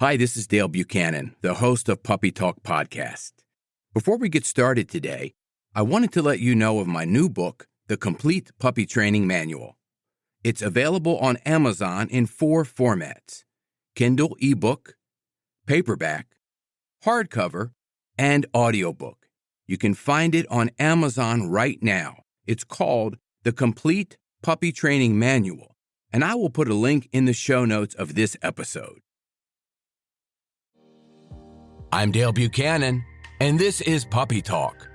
Hi, this is Dale Buchanan, the host of Puppy Talk Podcast. Before we get started today, I wanted to let you know of my new book, The Complete Puppy Training Manual. It's available on Amazon in 4 formats: Kindle ebook, paperback, hardcover, and audiobook. You can find it on Amazon right now. It's called The Complete Puppy Training Manual, and I will put a link in the show notes of this episode. I'm Dale Buchanan, and this is Puppy Talk,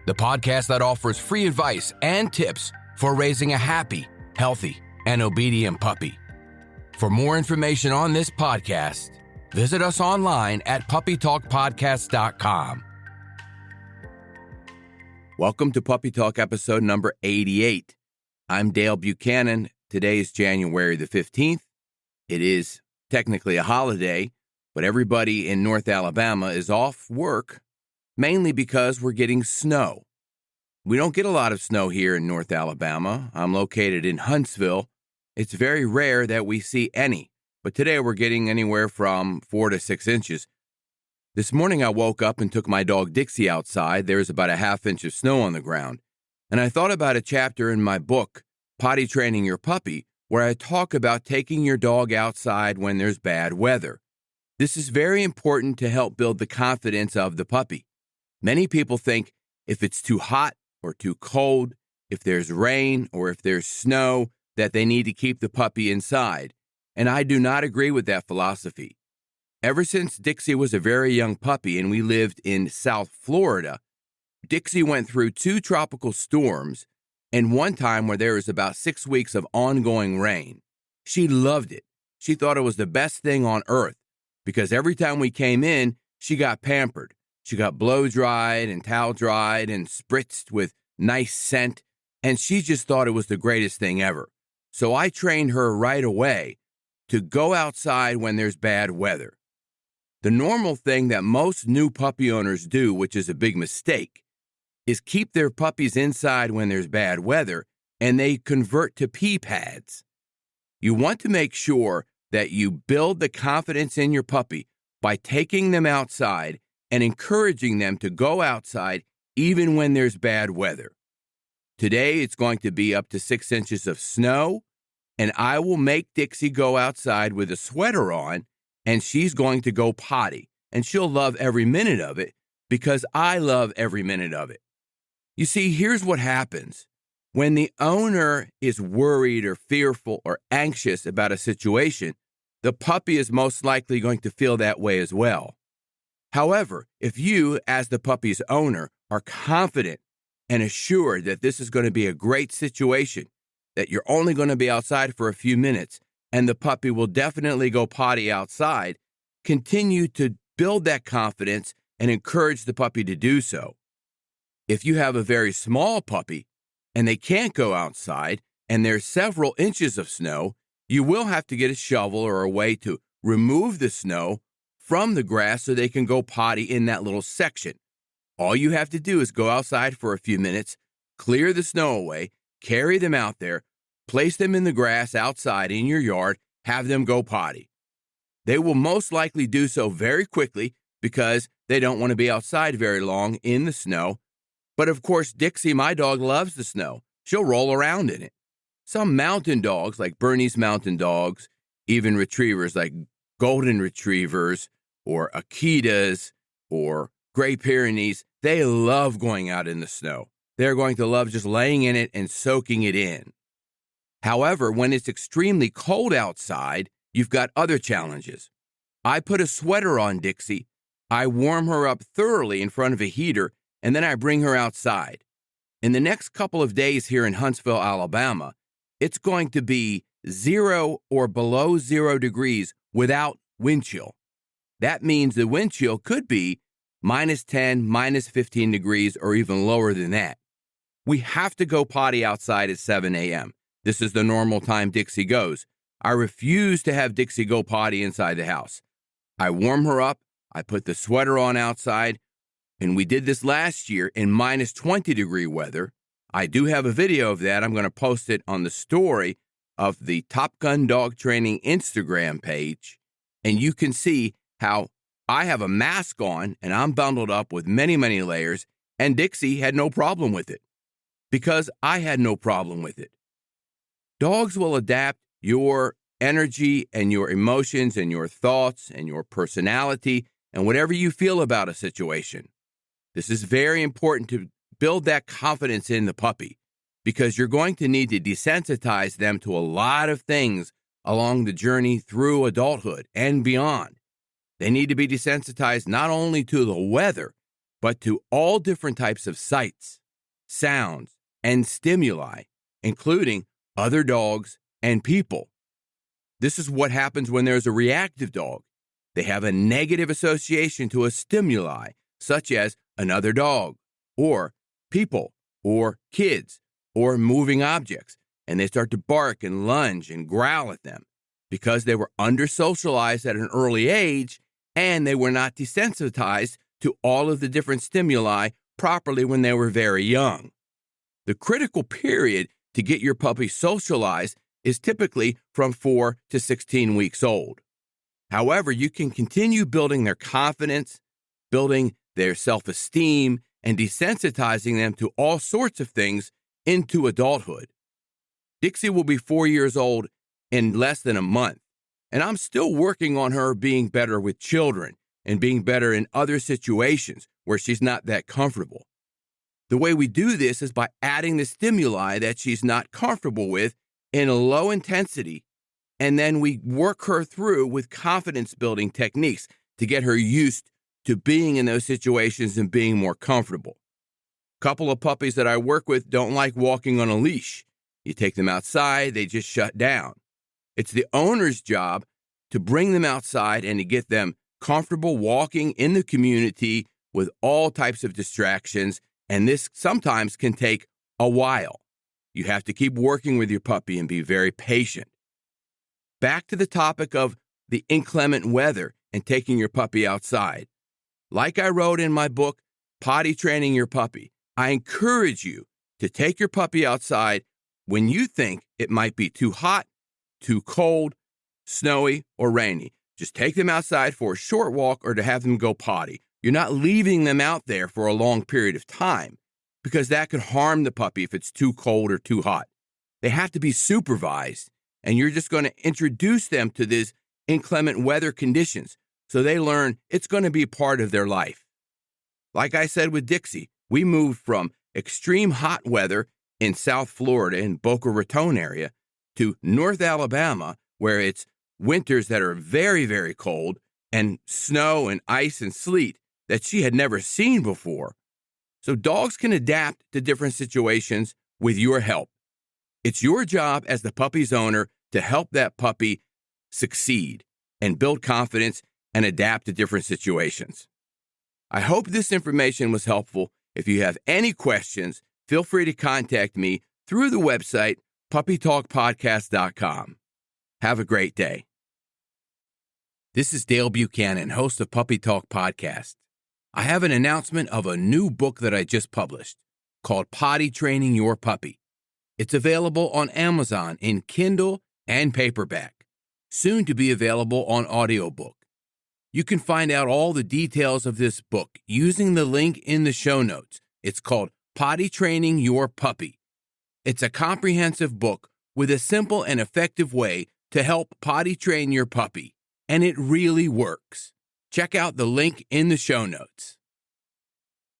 the podcast that offers free advice and tips for raising a happy, healthy, and obedient puppy. For more information on this podcast, visit us online at puppytalkpodcast.com. Welcome to Puppy Talk episode number 88. I'm Dale Buchanan. Today is January the 15th. It is technically a holiday, but everybody in North Alabama is off work, mainly because we're getting snow. We don't get a lot of snow here in North Alabama. I'm located in Huntsville. It's very rare that we see any, but today we're getting anywhere from 4 to 6 inches. This morning I woke up and took my dog Dixie outside. There's about a half inch of snow on the ground, and I thought about a chapter in my book, Potty Training Your Puppy, where I talk about taking your dog outside when there's bad weather. This is very important to help build the confidence of the puppy. Many people think if it's too hot or too cold, if there's rain or if there's snow, that they need to keep the puppy inside. And I do not agree with that philosophy. Ever since Dixie was a very young puppy and we lived in South Florida, Dixie went through 2 tropical storms and one time where there was about 6 weeks of ongoing rain. She loved it. She thought it was the best thing on earth, because every time we came in, she got pampered. She got blow-dried and towel-dried and spritzed with nice scent, and she just thought it was the greatest thing ever. So I trained her right away to go outside when there's bad weather. The normal thing that most new puppy owners do, which is a big mistake, is keep their puppies inside when there's bad weather, and they convert to pee pads. You want to make sure that you build the confidence in your puppy by taking them outside and encouraging them to go outside even when there's bad weather. Today, it's going to be up to 6 inches of snow, and I will make Dixie go outside with a sweater on, and she's going to go potty, and she'll love every minute of it because I love every minute of it. You see, here's what happens. When the owner is worried or fearful or anxious about a situation, the puppy is most likely going to feel that way as well. However, if you, as the puppy's owner, are confident and assured that this is going to be a great situation, that you're only going to be outside for a few minutes, and the puppy will definitely go potty outside, continue to build that confidence and encourage the puppy to do so. If you have a very small puppy and they can't go outside and there's several inches of snow, you will have to get a shovel or a way to remove the snow from the grass so they can go potty in that little section. All you have to do is go outside for a few minutes, clear the snow away, carry them out there, place them in the grass outside in your yard, have them go potty. They will most likely do so very quickly because they don't want to be outside very long in the snow. But of course, Dixie, my dog, loves the snow. She'll roll around in it. Some mountain dogs, like Bernese mountain dogs, even retrievers like golden retrievers or Akitas or Great Pyrenees, they love going out in the snow. They're going to love just laying in it and soaking it in. However, when it's extremely cold outside, you've got other challenges. I put a sweater on Dixie. I warm her up thoroughly in front of a heater, and then I bring her outside. In the next couple of days here in Huntsville, Alabama, it's going to be 0 or below 0 degrees without wind chill. That means the wind chill could be -10, -15 degrees, or even lower than that. We have to go potty outside at 7 a.m. This is the normal time Dixie goes. I refuse to have Dixie go potty inside the house. I warm her up, I put the sweater on outside, and we did this last year in -20 degree weather. I do have a video of that. I'm going to post it on the story of the Top Gun Dog Training Instagram page, and you can see how I have a mask on and I'm bundled up with many, many layers, and Dixie had no problem with it because I had no problem with it. Dogs will adapt your energy and your emotions and your thoughts and your personality and whatever you feel about a situation. This is very important to build that confidence in the puppy because you're going to need to desensitize them to a lot of things along the journey through adulthood and beyond. They need to be desensitized not only to the weather, but to all different types of sights, sounds, and stimuli, including other dogs and people. This is what happens when there's a reactive dog. They have a negative association to a stimuli, such as another dog, or people, or kids, or moving objects, and they start to bark and lunge and growl at them because they were under-socialized at an early age and they were not desensitized to all of the different stimuli properly when they were very young. The critical period to get your puppy socialized is typically from 4 to 16 weeks old. However, you can continue building their confidence, building their self-esteem, and desensitizing them to all sorts of things into adulthood. Dixie will be 4 years old in less than a month, and I'm still working on her being better with children and being better in other situations where she's not that comfortable. The way we do this is by adding the stimuli that she's not comfortable with in a low intensity, and then we work her through with confidence-building techniques to get her used to being in those situations and being more comfortable. A couple of puppies that I work with don't like walking on a leash. You take them outside, they just shut down. It's the owner's job to bring them outside and to get them comfortable walking in the community with all types of distractions, and this sometimes can take a while. You have to keep working with your puppy and be very patient. Back to the topic of the inclement weather and taking your puppy outside. Like I wrote in my book, Potty Training Your Puppy, I encourage you to take your puppy outside when you think it might be too hot, too cold, snowy, or rainy. Just take them outside for a short walk or to have them go potty. You're not leaving them out there for a long period of time because that could harm the puppy if it's too cold or too hot. They have to be supervised, and you're just going to introduce them to these inclement weather conditions so they learn it's going to be part of their life. Like I said with Dixie, we moved from extreme hot weather in South Florida in Boca Raton area to North Alabama, where it's winters that are very, very cold and snow and ice and sleet that she had never seen before. So dogs can adapt to different situations with your help. It's your job as the puppy's owner to help that puppy succeed and build confidence and adapt to different situations. I hope this information was helpful. If you have any questions, feel free to contact me through the website, puppytalkpodcast.com. Have a great day. This is Dale Buchanan, host of Puppy Talk Podcast. I have an announcement of a new book that I just published called Potty Training Your Puppy. It's available on Amazon in Kindle and paperback, soon to be available on audiobook. You can find out all the details of this book using the link in the show notes. It's called Potty Training Your Puppy. It's a comprehensive book with a simple and effective way to help potty train your puppy, and it really works. Check out the link in the show notes.